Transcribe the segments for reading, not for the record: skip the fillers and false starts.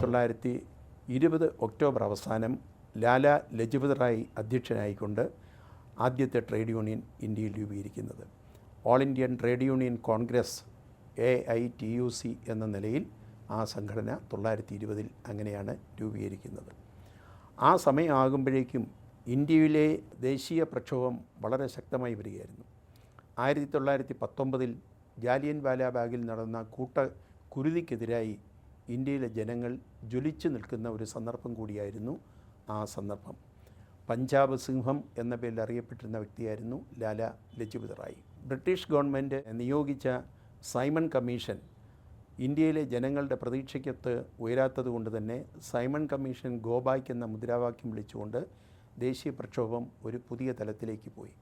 1920 October അവസാനം ലാല ലജ്പത് റായ് അധ്യക്ഷനായിക്കൊണ്ട് ആദ്യത്തെ trade union ഇന്ത്യയിൽ രൂപീകരിക്കുന്നത്. All Indian trade union Congress AITUC എന്ന നിലയിൽ ആ സംഘടന 1920 അങ്ങനെയാണ് രൂപീകരിക്കുന്നത്. ആ സമയമാകുമ്പോഴേക്കും ഇന്ത്യയിലെ ദേശീയ പ്രക്ഷോഭം വളരെ ശക്തമായി വരികയായിരുന്നു. 1919 ജാലിയൻ വാലാബാഗിൽ നടന്ന കുരുതിക്കെതിരായി ഇന്ത്യയിലെ ജനങ്ങൾ ജ്വലിച്ചു നിൽക്കുന്ന ഒരു സന്ദർഭം കൂടിയായിരുന്നു ആ സന്ദർഭം. പഞ്ചാബ് സിംഹം എന്ന പേരിൽ അറിയപ്പെട്ടിരുന്ന വ്യക്തിയായിരുന്നു ലാല ലജ്പത് റായ്. ബ്രിട്ടീഷ് ഗവൺമെൻറ് നിയോഗിച്ച സൈമൺ കമ്മീഷൻ ഇന്ത്യയിലെ ജനങ്ങളുടെ പ്രതീക്ഷയ്ക്കൊത്ത് ഉയരാത്തതുകൊണ്ട് തന്നെ സൈമൺ കമ്മീഷൻ ഗോബായ്ക്ക് എന്ന മുദ്രാവാക്യം വിളിച്ചുകൊണ്ട് ദേശീയ പ്രക്ഷോഭം ഒരു പുതിയ തലത്തിലേക്ക് പോയി.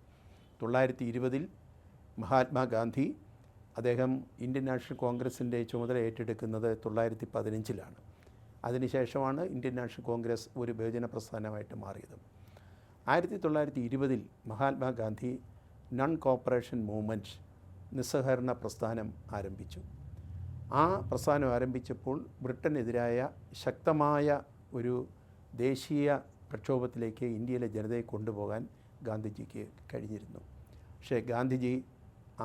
1920 മഹാത്മാഗാന്ധി അദ്ദേഹം ഇന്ത്യൻ നാഷണൽ കോൺഗ്രസിൻ്റെ ചുമതല ഏറ്റെടുക്കുന്നത് 1915 അതിനുശേഷമാണ് ഇന്ത്യൻ നാഷണൽ കോൺഗ്രസ് ഒരു ബഹുജന പ്രസ്ഥാനമായിട്ട് മാറിയത്. 1920 മഹാത്മാഗാന്ധി നോൺ കോപ്പറേഷൻ മൂവ്മെൻറ്റ് നിസ്സഹകരണ പ്രസ്ഥാനം ആരംഭിച്ചു. ആ പ്രസ്ഥാനം ആരംഭിച്ചപ്പോൾ ബ്രിട്ടനെതിരായ ശക്തമായ ഒരു ദേശീയ പ്രക്ഷോഭത്തിലേക്ക് ഇന്ത്യയിലെ ജനതയെ കൊണ്ടുപോകാൻ ഗാന്ധിജിക്ക് കഴിഞ്ഞിരുന്നു. പക്ഷേ ഗാന്ധിജി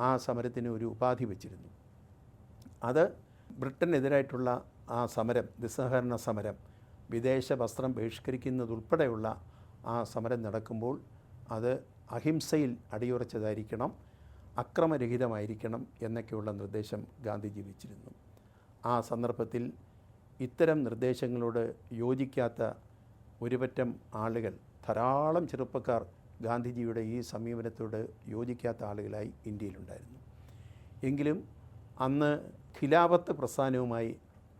ആ സമരത്തിന് ഒരു ഉപാധി വച്ചിരുന്നു. അത് ബ്രിട്ടനെതിരായിട്ടുള്ള ആ സമരം, നിസ്സഹകരണ സമരം, വിദേശ വസ്ത്രം ബഹിഷ്കരിക്കുന്നതുൾപ്പെടെയുള്ള ആ സമരം നടക്കുമ്പോൾ അത് അഹിംസയിൽ അടിയുറച്ചതായിരിക്കണം, അക്രമരഹിതമായിരിക്കണം എന്നൊക്കെയുള്ള നിർദ്ദേശം ഗാന്ധിജി വച്ചിരുന്നു. ആ സന്ദർഭത്തിൽ ഇത്തരം നിർദ്ദേശങ്ങളോട് യോജിക്കാത്ത ഒരുപറ്റം ആളുകൾ, ധാരാളം ചെറുപ്പക്കാർ ഗാന്ധിജിയുടെ ഈ സമീപനത്തോട് യോജിക്കാത്ത ആളുകളായി ഇന്ത്യയിലുണ്ടായിരുന്നു. എങ്കിലും അന്ന് ഖിലാഫത്ത് പ്രസ്ഥാനവുമായി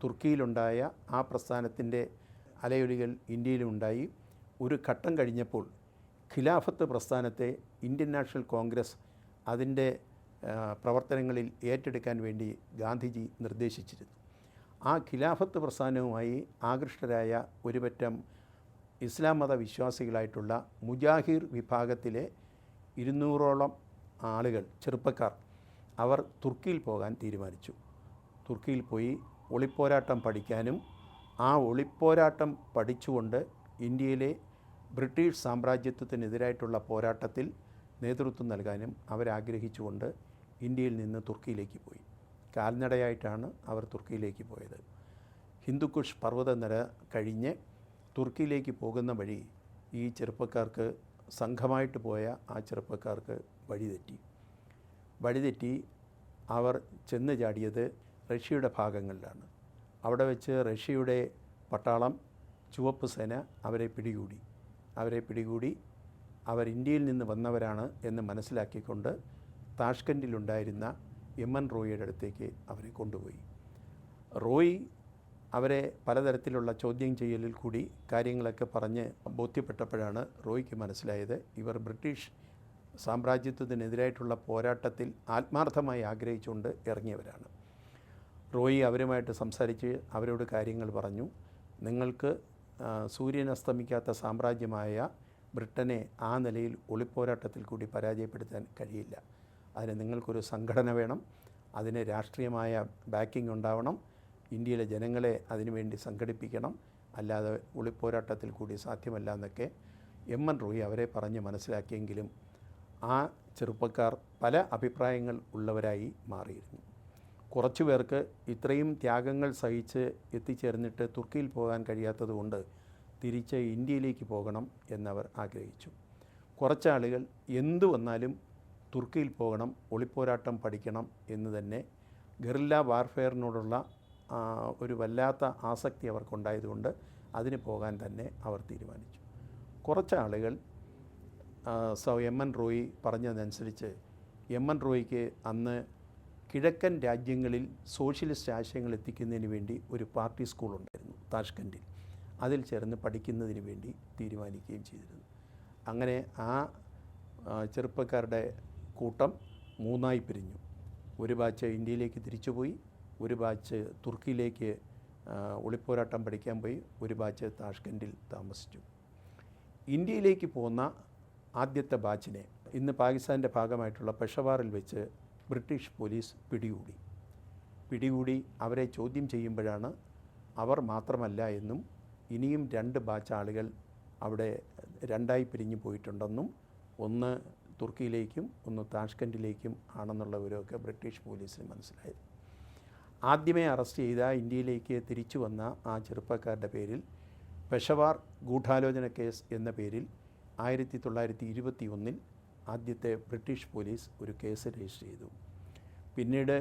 തുർക്കിയിലുണ്ടായ ആ പ്രസ്ഥാനത്തിൻ്റെ അലയൊലികൾ ഇന്ത്യയിലുണ്ടായി. ഒരു ഘട്ടം കഴിഞ്ഞപ്പോൾ ഖിലാഫത്ത് പ്രസ്ഥാനത്തെ ഇന്ത്യൻ നാഷണൽ കോൺഗ്രസ് അതിൻ്റെ പ്രവർത്തനങ്ങളിൽ ഏറ്റെടുക്കാൻ വേണ്ടി ഗാന്ധിജി നിർദ്ദേശിച്ചിരുന്നു. ആ ഖിലാഫത്ത് പ്രസ്ഥാനവുമായി ആകൃഷ്ടരായ ഒരുപറ്റം ഇസ്ലാം മത വിശ്വാസികളായിട്ടുള്ള മുജാഹിർ വിഭാഗത്തിലെ 200ഓളം ആളുകൾ, ചെറുപ്പക്കാർ, അവർ തുർക്കിയിൽ പോകാൻ തീരുമാനിച്ചു. തുർക്കിയിൽ പോയി ഒളിപ്പോരാട്ടം പഠിക്കാനും ആ ഒളിപ്പോരാട്ടം പഠിച്ചുകൊണ്ട് ഇന്ത്യയിലെ ബ്രിട്ടീഷ് സാമ്രാജ്യത്വത്തിനെതിരായിട്ടുള്ള പോരാട്ടത്തിൽ നേതൃത്വം നൽകാനും അവരാഗ്രഹിച്ചുകൊണ്ട് ഇന്ത്യയിൽ നിന്ന് തുർക്കിയിലേക്ക് പോയി. കാൽനടയായിട്ടാണ് അവർ തുർക്കിയിലേക്ക് പോയത്. ഹിന്ദുക്കുഷ് പർവ്വതനിര കഴിഞ്ഞ് തുർക്കിയിലേക്ക് പോകുന്ന വഴി ഈ ചെറുപ്പക്കാർക്ക്, സംഘമായിട്ട് പോയ ആ ചെറുപ്പക്കാർക്ക് വഴിതെറ്റി അവർ ചെന്ന് ചാടിയത് റഷ്യയുടെ ഭാഗങ്ങളിലാണ്. അവിടെ വെച്ച് റഷ്യയുടെ പട്ടാളം, ചുവപ്പ് സേന അവരെ പിടികൂടി അവർ ഇന്ത്യയിൽ നിന്ന് വന്നവരാണ് എന്ന് മനസ്സിലാക്കിക്കൊണ്ട് താഷ്കൻഡിലുണ്ടായിരുന്ന MN റോയിയുടെ അടുത്തേക്ക് അവരെ കൊണ്ടുപോയി. റോയി അവരെ പലതരത്തിലുള്ള ചോദ്യം ചെയ്യലിൽ കൂടി കാര്യങ്ങളൊക്കെ പറഞ്ഞ് ബോധ്യപ്പെട്ടപ്പോഴാണ് റോയിക്ക് മനസ്സിലായത് ഇവർ ബ്രിട്ടീഷ് സാമ്രാജ്യത്വത്തിനെതിരായിട്ടുള്ള പോരാട്ടത്തിൽ ആത്മാർത്ഥമായി ആഗ്രഹിച്ചുകൊണ്ട് ഇറങ്ങിയവരാണ്. റോയി അവരുമായിട്ട് സംസാരിച്ച് അവരോട് കാര്യങ്ങൾ പറഞ്ഞു. നിങ്ങൾക്ക് സൂര്യൻ അസ്തമിക്കാത്ത സാമ്രാജ്യമായ ബ്രിട്ടനെ ആ നിലയിൽ ഒളിപ്പോരാട്ടത്തിൽ കൂടി പരാജയപ്പെടുത്താൻ കഴിയില്ല. അതിന് നിങ്ങൾക്കൊരു സംഘടന വേണം, അതിന് രാഷ്ട്രീയമായ ബാക്കിംഗ് ഉണ്ടാവണം, ഇന്ത്യയിലെ ജനങ്ങളെ അതിനുവേണ്ടി സംഘടിപ്പിക്കണം, അല്ലാതെ ഒളിപ്പോരാട്ടത്തിൽ കൂടി സാധ്യമല്ല എന്നൊക്കെ MN റോയി അവരെ പറഞ്ഞ് മനസ്സിലാക്കിയെങ്കിലും ആ ചെറുപ്പക്കാർ പല അഭിപ്രായങ്ങൾ ഉള്ളവരായി മാറിയിരുന്നു. കുറച്ചു പേർക്ക് ഇത്രയും ത്യാഗങ്ങൾ സഹിച്ച് എത്തിച്ചേർന്നിട്ട് തുർക്കിയിൽ പോകാൻ കഴിയാത്തതുകൊണ്ട് തിരിച്ച് ഇന്ത്യയിലേക്ക് പോകണം എന്നവർ ആഗ്രഹിച്ചു. കുറച്ചാളുകൾ എന്തു വന്നാലും തുർക്കിയിൽ പോകണം, ഒളിപ്പോരാട്ടം പഠിക്കണം എന്ന് തന്നെ ഗറില്ല വാർഫെയറിനോടുള്ള ഒരു വല്ലാത്ത ആസക്തി അവർക്കുണ്ടായതുകൊണ്ട് അതിന് പോകാൻ തന്നെ അവർ തീരുമാനിച്ചു. കുറച്ചാളുകൾ MN റോയി പറഞ്ഞതനുസരിച്ച് MN റോയിക്ക് അന്ന് കിഴക്കൻ രാജ്യങ്ങളിൽ സോഷ്യലിസ്റ്റ് ആശയങ്ങൾ എത്തിക്കുന്നതിന് വേണ്ടി ഒരു പാർട്ടി സ്കൂളുണ്ടായിരുന്നു താഷ്കൻഡിൽ. അതിൽ ചേർന്ന് പഠിക്കുന്നതിന് വേണ്ടി തീരുമാനിക്കുകയും ചെയ്തിരുന്നു. അങ്ങനെ ആ ചെറുപ്പക്കാരുടെ കൂട്ടം മൂന്നായി പിരിഞ്ഞു. ഒരു ബാച്ച് ഇന്ത്യയിലേക്ക് തിരിച്ചുപോയി, ഒരു ബാച്ച് തുർക്കിയിലേക്ക് ഒളിപ്പോരാട്ടം പഠിക്കാൻ പോയി, ഒരു ബാച്ച് താഷ്കൻഡിൽ താമസിച്ചു. ഇന്ത്യയിലേക്ക് പോകുന്ന ആദ്യത്തെ ബാച്ചിനെ ഇന്ന് പാകിസ്ഥാൻ്റെ ഭാഗമായിട്ടുള്ള പെഷവാറിൽ വെച്ച് ബ്രിട്ടീഷ് പോലീസ് പിടികൂടി അവരെ ചോദ്യം ചെയ്യുമ്പോഴാണ് അവർ മാത്രമല്ല എന്നും ഇനിയും 2 ബാച്ച് ആളുകൾ അവിടെ രണ്ടായി പിരിഞ്ഞു പോയിട്ടുണ്ടെന്നും, ഒന്ന് തുർക്കിയിലേക്കും ഒന്ന് താഷ്കൻഡിലേക്കും ആണെന്നുള്ള വിവരമൊക്കെ ബ്രിട്ടീഷ് പോലീസിന് മനസ്സിലായത്. ആദ്യമേ അറസ്റ്റ് ചെയ്ത ഇന്ത്യയിലേക്ക് തിരിച്ചു വന്ന ആ ചെറുപ്പക്കാരുടെ പേരിൽ പെഷവാർ ഗൂഢാലോചന കേസ് എന്ന പേരിൽ 1921 ആദ്യത്തെ ബ്രിട്ടീഷ് പോലീസ് ഒരു കേസ് രജിസ്റ്റർ ചെയ്തു. പിന്നീട്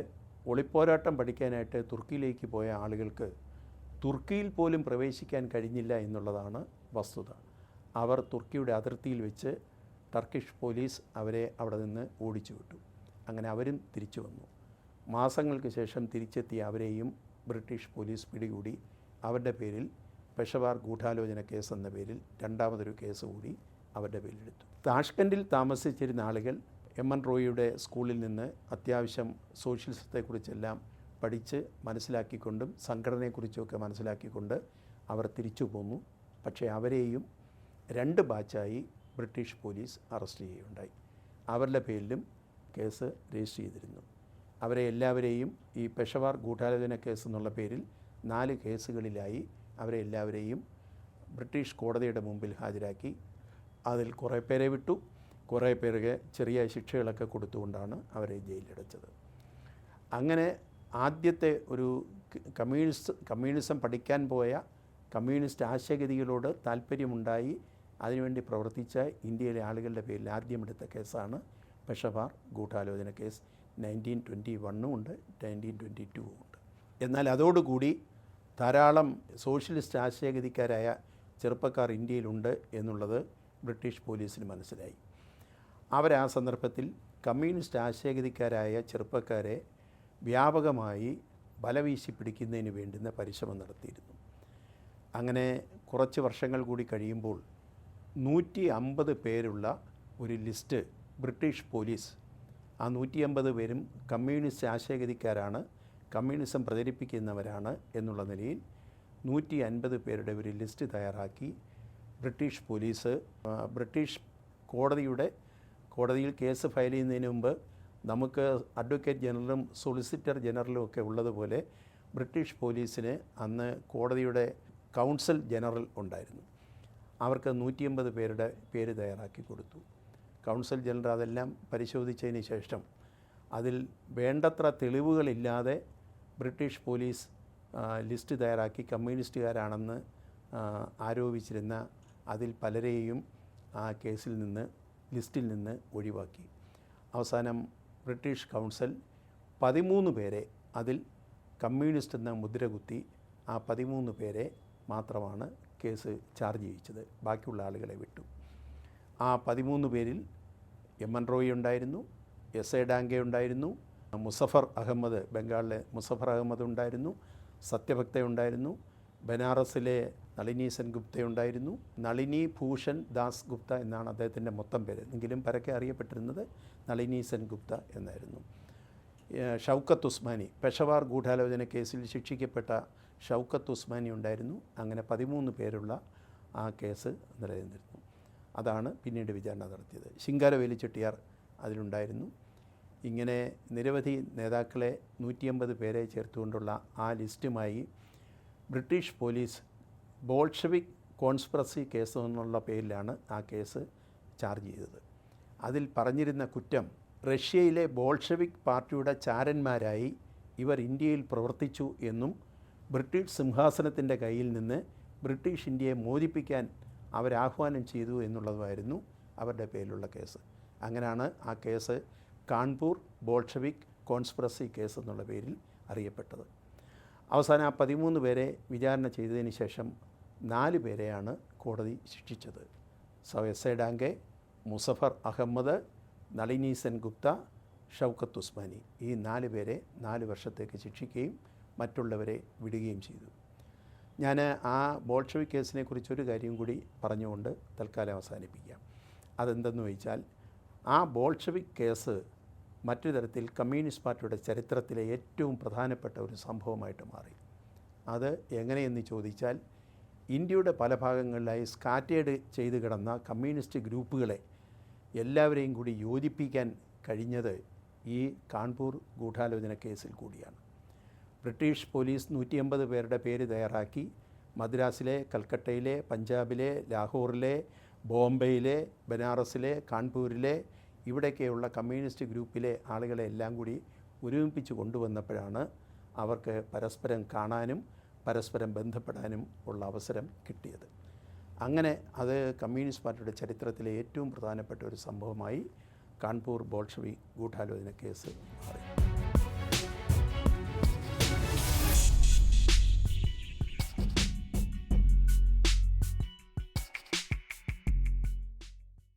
ഒളിപ്പോരാട്ടം പഠിക്കാനായിട്ട് തുർക്കിയിലേക്ക് പോയ ആളുകൾക്ക് തുർക്കിയിൽ പോലും പ്രവേശിക്കാൻ കഴിഞ്ഞില്ല എന്നുള്ളതാണ് വസ്തുത. അവർ തുർക്കിയുടെ അതിർത്തിയിൽ വെച്ച് ടർക്കിഷ് പോലീസ് അവരെ അവിടെ നിന്ന് ഓടിച്ചു വിട്ടു. അങ്ങനെ അവരും തിരിച്ചു വന്നു. മാസങ്ങൾക്ക് ശേഷം തിരിച്ചെത്തിയ അവരെയും ബ്രിട്ടീഷ് പോലീസ് പിടികൂടി അവരുടെ പേരിൽ പെഷവാർ ഗൂഢാലോചന കേസ് എന്ന പേരിൽ രണ്ടാമതൊരു കേസ് കൂടി അവരുടെ പേരിലെടുത്തു. താഷ്കൻഡിൽ താമസിച്ചിരുന്ന ആളുകൾ എം.എൻ. റോയിയുടെ സ്കൂളിൽ നിന്ന് അത്യാവശ്യം സോഷ്യലിസത്തെക്കുറിച്ചെല്ലാം പഠിച്ച് മനസ്സിലാക്കിക്കൊണ്ടും സംഘടനയെക്കുറിച്ചൊക്കെ മനസ്സിലാക്കിക്കൊണ്ട് അവർ തിരിച്ചു പോന്നു. പക്ഷേ അവരെയും 2 ബാച്ചായി ബ്രിട്ടീഷ് പോലീസ് അറസ്റ്റ് ചെയ്യുകയുണ്ടായി. അവരുടെ പേരിലും കേസ് രജിസ്റ്റർ ചെയ്തിരുന്നു. അവരെ എല്ലാവരെയും ഈ പെഷവാർ ഗൂഢാലോചന കേസ് എന്നുള്ള പേരിൽ 4 കേസുകളിലായി അവരെ എല്ലാവരെയും ബ്രിട്ടീഷ് കോടതിയുടെ മുമ്പിൽ ഹാജരാക്കി. അതിൽ കുറേ പേരെ വിട്ടു, കുറേ പേർക്ക് ചെറിയ ശിക്ഷകളൊക്കെ കൊടുത്തുകൊണ്ടാണ് അവരെ ജയിലിലടച്ചത്. അങ്ങനെ ആദ്യത്തെ ഒരു കമ്മ്യൂണിസം പഠിക്കാൻ പോയ കമ്മ്യൂണിസ്റ്റ് ആശയഗതികളോട് താല്പര്യമുണ്ടായി അതിനുവേണ്ടി പ്രവർത്തിച്ച ഇന്ത്യയിലെ ആളുകളുടെ പേരിൽ ആദ്യമെടുത്ത കേസാണ് പെഷവാർ ഗൂഢാലോചന കേസ്. 1921 ഉണ്ട്, 1922 ഉണ്ട്. എന്നാൽ അതോടുകൂടി ധാരാളം സോഷ്യലിസ്റ്റ് ആശയഗതിക്കാരായ ചെറുപ്പക്കാർ ഇന്ത്യയിലുണ്ട് എന്നുള്ളത് ബ്രിട്ടീഷ് പോലീസിന് മനസ്സിലായി. ആ സന്ദർഭത്തിൽ കമ്മ്യൂണിസ്റ്റ് ആശയഗതിക്കാരായ ചെറുപ്പക്കാരെ വ്യാപകമായി വലവീശി പിടിക്കുന്നതിന് വേണ്ടുന്ന പരിശ്രമം നടത്തിയിരുന്നു. അങ്ങനെ കുറച്ച് വർഷങ്ങൾ കൂടി കഴിയുമ്പോൾ 150 പേരുള്ള ഒരു ലിസ്റ്റ് ബ്രിട്ടീഷ് പോലീസ്, ആ 150 പേരും കമ്മ്യൂണിസ്റ്റ് ആശയഗതിക്കാരാണ്, കമ്മ്യൂണിസം പ്രചരിപ്പിക്കുന്നവരാണ് എന്നുള്ള നിലയിൽ 150 പേരുടെ ഒരു ലിസ്റ്റ് തയ്യാറാക്കി ബ്രിട്ടീഷ് പോലീസ് ബ്രിട്ടീഷ് കോടതിയിൽ കേസ് ഫയൽ ചെയ്യുന്നതിന് മുമ്പ് നമുക്ക് അഡ്വക്കേറ്റ് ജനറലും സോളിസിറ്റർ ജനറലും ഒക്കെ ഉള്ളതുപോലെ ബ്രിട്ടീഷ് പോലീസിന് അന്ന് കോടതിയുടെ കൗൺസിൽ ജനറൽ ഉണ്ടായിരുന്നു. അവർക്ക് 150 പേരുടെ പേര് തയ്യാറാക്കി കൊടുത്തു. കൗൺസിൽ ജനറൽ അതെല്ലാം പരിശോധിച്ചതിന് ശേഷം അതിൽ വേണ്ടത്ര തെളിവുകളില്ലാതെ ബ്രിട്ടീഷ് പോലീസ് ലിസ്റ്റ് തയ്യാറാക്കി കമ്മ്യൂണിസ്റ്റുകാരാണെന്ന് ആരോപിച്ചിരുന്ന അതിൽ പലരെയും ആ ലിസ്റ്റിൽ നിന്ന് ഒഴിവാക്കി. അവസാനം ബ്രിട്ടീഷ് കൗൺസിൽ 13 പേരെ അതിൽ കമ്മ്യൂണിസ്റ്റ് എന്ന മുദ്ര കുത്തി ആ 13 പേരെ മാത്രമാണ് കേസ് ചാർജ് ചെയ്യിച്ചത്. ബാക്കിയുള്ള ആളുകളെ വിട്ടു. ആ 13 പേരിൽ എം.എൻ. റോയി ഉണ്ടായിരുന്നു, എസ്.എ. ഡാംഗെ ഉണ്ടായിരുന്നു, മുസഫർ അഹമ്മദ്, ബംഗാളിലെ മുസഫർ അഹമ്മദ് ഉണ്ടായിരുന്നു, സത്യഭക്ത ഉണ്ടായിരുന്നു, ബനാറസിലെ നളിനി സെൻഗുപ്ത ഉണ്ടായിരുന്നു. നളിനി ഭൂഷൺ ദാസ് ഗുപ്ത എന്നാണ് അദ്ദേഹത്തിൻ്റെ മൊത്തം പേര്, എങ്കിലും പരക്കെ അറിയപ്പെട്ടിരുന്നത് നളിനി സെൻഗുപ്ത എന്നായിരുന്നു. ഷൗക്കത്ത് ഉസ്മാനി, പെഷവാർ ഗൂഢാലോചന കേസിൽ ശിക്ഷിക്കപ്പെട്ട ഷൗക്കത്ത് ഉസ്മാനി ഉണ്ടായിരുന്നു. അങ്ങനെ 13 പേരുള്ള ആ കേസ് നിലനിന്നിരുന്നു. അതാണ് പിന്നീട് വിചാരണ നടത്തിയത്. ശിങ്കാരവേലി ചെട്ടിയാർ അതിലുണ്ടായിരുന്നു. ഇങ്ങനെ നിരവധി നേതാക്കളെ 150 പേരെ ചേർത്തുകൊണ്ടുള്ള ആ ലിസ്റ്റുമായി British police Bolshevik conspiracy case എന്നുള്ള പേരിലാണ് ആ കേസ് ചാർജ് ചെയ്തത്. അതിൽ പറഞ്ഞിരുന്ന കുറ്റം റഷ്യയിലെ ബോൾഷെവിക് പാർട്ടിയുടെ ചാരന്മാരായി ഇവർ ഇന്ത്യയിൽ പ്രവർത്തിച്ചു എന്നും ബ്രിട്ടീഷ് സിംഹാസനത്തിൻ്റെ കയ്യിൽ നിന്ന് ബ്രിട്ടീഷ് ഇന്ത്യയെ മോചിപ്പിക്കാൻ അവരാഹ്വാനം ചെയ്തു എന്നുള്ളതുമായിരുന്നു അവരുടെ പേരിലുള്ള കേസ്. അങ്ങനെയാണ് ആ case Kanpur Bolshevik conspiracy case എന്നുള്ള പേരിൽ അറിയപ്പെട്ടത്. അവസാനം ആ 13 പേരെ വിചാരണ ചെയ്തതിന് ശേഷം 4 പേരെയാണ് കോടതി ശിക്ഷിച്ചത്. എസ്.എ. ഡാംഗെ, മുസഫർ അഹമ്മദ്, നളിനി സെൻഗുപ്ത, ഷൗക്കത്ത് ഉസ്മാനി, ഈ 4 പേരെ 4 വർഷത്തേക്ക് ശിക്ഷിക്കുകയും മറ്റുള്ളവരെ വിടുകയും ചെയ്തു. ഞാൻ ആ ബോൾഷെവിക് കേസിനെ കുറിച്ചൊരു കാര്യം കൂടി പറഞ്ഞുകൊണ്ട് തൽക്കാലം അവസാനിപ്പിക്കാം. അതെന്തെന്ന് ചോദിച്ചാൽ, ആ ബോൾഷെവിക് കേസ് മറ്റൊരു തരത്തിൽ കമ്മ്യൂണിസ്റ്റ് പാർട്ടിയുടെ ചരിത്രത്തിലെ ഏറ്റവും പ്രധാനപ്പെട്ട ഒരു സംഭവമായിട്ട് മാറി. അത് എങ്ങനെയെന്ന് ചോദിച്ചാൽ, ഇന്ത്യയുടെ പല ഭാഗങ്ങളിലായി സ്കാറ്റേഡ് ചെയ്ത് കിടന്ന കമ്മ്യൂണിസ്റ്റ് ഗ്രൂപ്പുകളെ എല്ലാവരെയും കൂടി യോജിപ്പിക്കാൻ കഴിഞ്ഞത് ഈ കാൺപൂർ ഗൂഢാലോചന കേസിൽ കൂടിയാണ്. ബ്രിട്ടീഷ് പോലീസ് 150 പേരുടെ പേര് തയ്യാറാക്കി മദ്രാസിലെ, കൽക്കട്ടയിലെ, പഞ്ചാബിലെ, ലാഹോറിലെ, ബോംബെയിലെ, ബനാറസിലെ, കാൺപൂരിലെ ഇവിടെയൊക്കെയുള്ള കമ്മ്യൂണിസ്റ്റ് ഗ്രൂപ്പിലെ ആളുകളെ എല്ലാം കൂടി ഒരുമിപ്പിച്ച് കൊണ്ടുവന്നപ്പോഴാണ് അവർക്ക് പരസ്പരം കാണാനും പരസ്പരം ബന്ധപ്പെടാനും ഉള്ള അവസരം കിട്ടിയത്. അങ്ങനെ അത് കമ്മ്യൂണിസ്റ്റ് പാർട്ടിയുടെ ചരിത്രത്തിലെ ഏറ്റവും പ്രധാനപ്പെട്ട ഒരു സംഭവമായി കാൺപൂർ ബോൾഷെവിക് ഗൂഢാലോചന കേസ് മാറി.